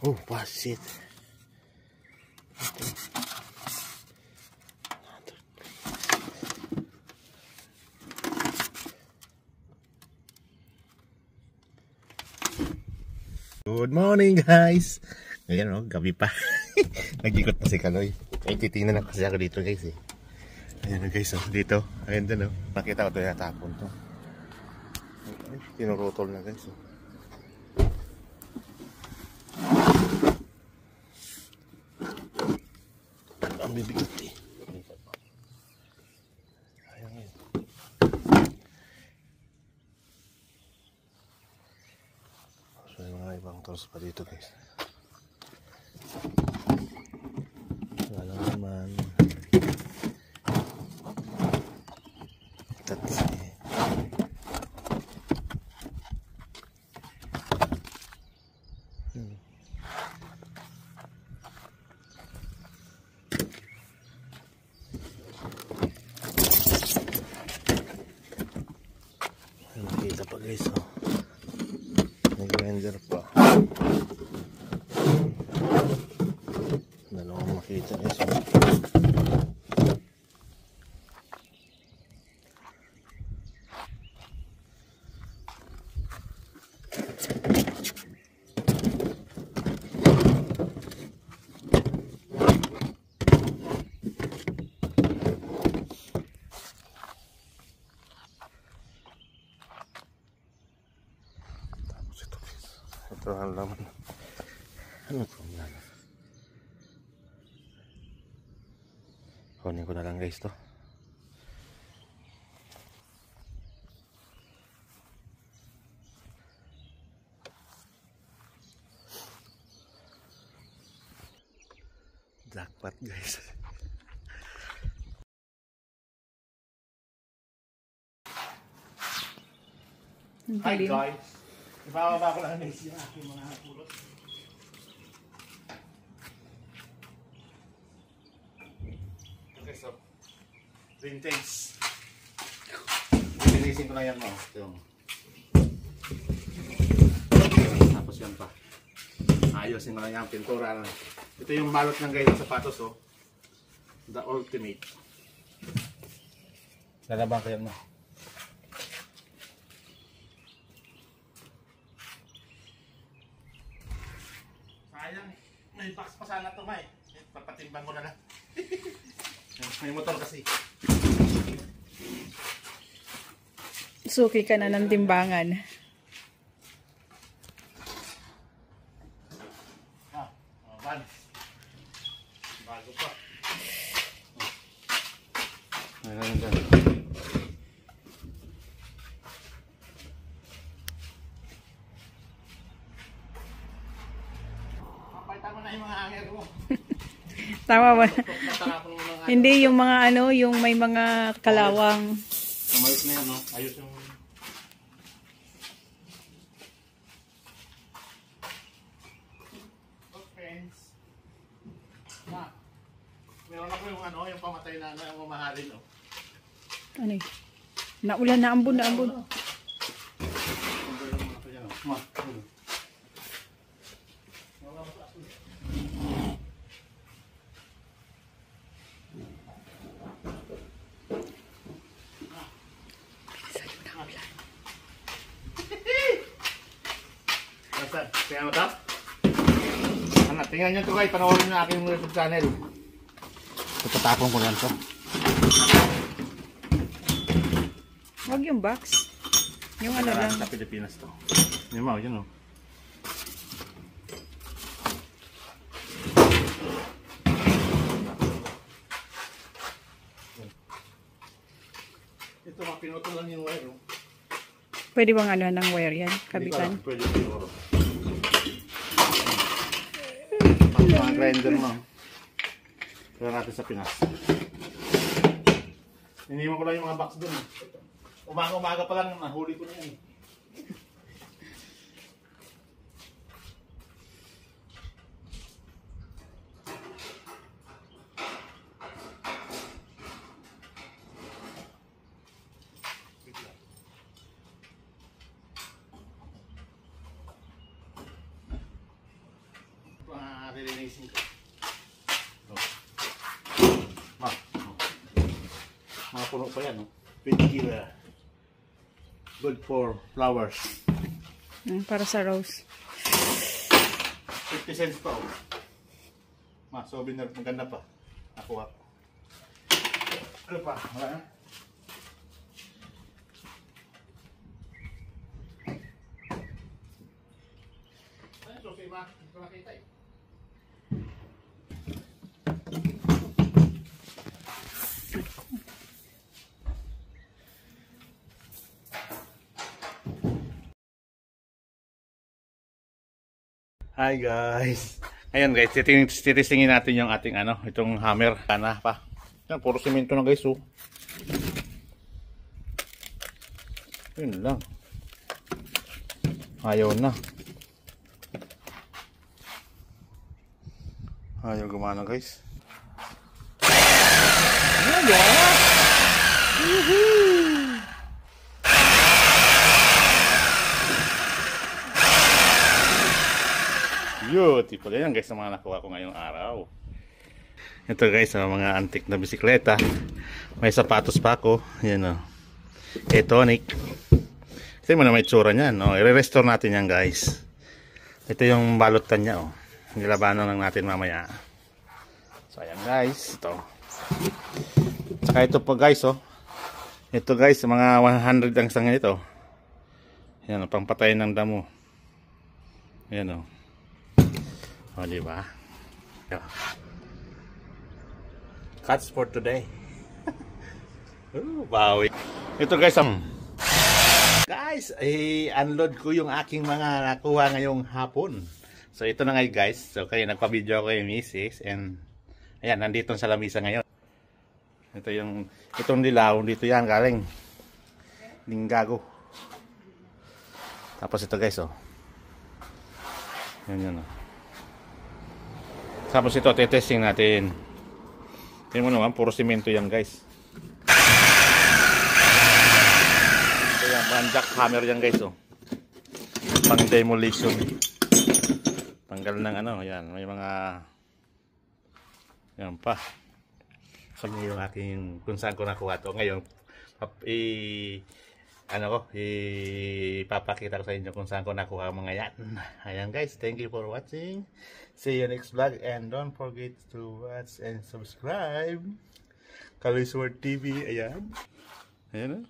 Oh, pasit. Good morning guys. Ngayon oh, gabi pa. Nag-ikot na si Kaloy. Ay titingnan na kasi ako dito guys eh. Ayan guys oh, dito. Ayan din oh. Nakita ko ito yatapon to. Tinurutol na guys oh. Ang bibigat eh. Ayan guys. So yung mga ibang tools pa dito guys. Wala naman. That's it. Nakita pa guys oh. Nag-render pa. Dalawang makita guys oh. Ito ang laman. Ano ito? Kunin ko na lang guys to. Jackpot guys. Hi guys. Ibababa ko lang guys yung aking mga pulot. Okay, so vintage. Pinilisin ko na yan mo. Tapos yan pa. Ayusin ko na yan pintura. Ito yung balot ng guys ng sapatos oh. The ultimate. Lalabang ko yan mo. Sayang, may box pa sana ito, May. Papatimbang ko na lang. May motor kasi. Suki ka na ng timbangan. Van. Bago pa. Ayan dyan. Tama na yung mga hanger mo. Tama ba? Hindi yung mga ano, yung may mga kalawang. Ayos na yan, no? Ayos yung... Oh, friends. Na. Meron ako yung ano, yung pamatay na ano, yung mamahalin, no? Ano yun? Naulan na ambon, na ambon. Tingnan mo ito? Ano, tingnan nyo ito guys, panoorin nyo aking YouTube channel. Tatapon ko lang to. Huwag yung box. Yung ano lang. Sa Pilipinas to. Yun mo, yun o. Ito mga pinutulan yung wire o. Pwede bang ano ng wire yan? Kabitan? Hindi ko alam, pwede siguro. Mga grinder mo. Kaya natin sa Pinas. Iniwan ko lang yung mga box dun. Umaga pa lang, nahuli ko na yan. casing ko. Oh. Mga puno pa yan, no? 20 kilo. Good for flowers. Para sa rose. 50 cents pa, oh. Souvenir, maganda pa. Ako. Ano pa? Wala na? Ano ito? Hindi ko nakita eh. Hi guys! Ayan guys, titistingin natin yung ating itong hammer. Kana pa. Yan, puro simento na guys, oh. Yun lang. Ayaw na. Ayaw gumana guys. Ayan, gumana! Woohoo! Beautiful. Yan guys, ang mga nakuha ko ngayong araw. Ito guys, ang mga antique na bisikleta. May sapatos pa ako. Yan o. E-tonic. Kasi mo na may tsura niyan. No? I-restore natin yan guys. Ito yung balutan niya. Oh. Nilabanan lang natin mamaya. So ayan guys. Ito. Saka ito po guys. Oh. Ito guys, mga 100 ang sanga ito. Yan o. Pangpatayin ng damo. Yan o. O, diba? Cuts for today. Bawi. Ito guys, guys, i-unload ko yung aking mga nakuha ngayong hapon. So, ito na ngayon guys. So, kaya nagpa-video ko yung misis. And, ayan, nandito sa lamisa ngayon. Ito yung, itong dilaw, dito yan, galing. Linggago. Tapos ito guys, oh. Yan, oh. Tapos ito, testing natin. Tingnan mo naman, puro simento yan guys. Ito yan, mga jackhammer yan guys, oh. Pang demolition. Tanggal ng yan, may mga yan pa. So, yung aking, kung saan ko nakuha to. Ngayon, ipapakita ko sa inyo kung saan ko nakuha mga yan. Ayan guys, thank you for watching. See you next vlog and don't forget to watch and subscribe. Kaloy's World TV. Ayan. Ayan.